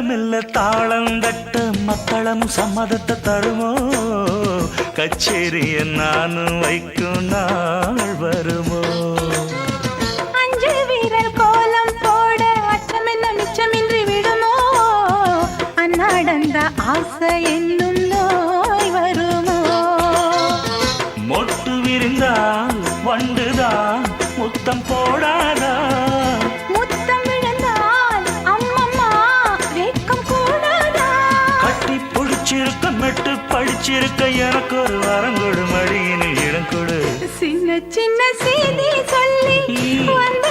மெல்ல தாளம் தட்ட மக்களும் சம்மதத்தை தருமோ கச்சேரிய நானும் வைக்கும் நாள் வருமோ அஞ்சு வீரர் கோலம் போட அச்சமென்ன மிச்சமின்றி விடுமோ அந்நாடந்த ஆசை என்னும் நோய் வருமோ மொட்டு விரிந்தால் வண்டுதான் முத்தம் போடாதா முத்தம் விழுந்தால் அம்மம்மா வெட்கம் கூடாதா கட்டி பிடிச்சிருக்க மெட்டு படிச்சிருக்க எனக்கு ஒரு வரம் கொடு மடியினில் இடம் கொடு சின்ன சின்ன செய்தி சொல்லி வந்த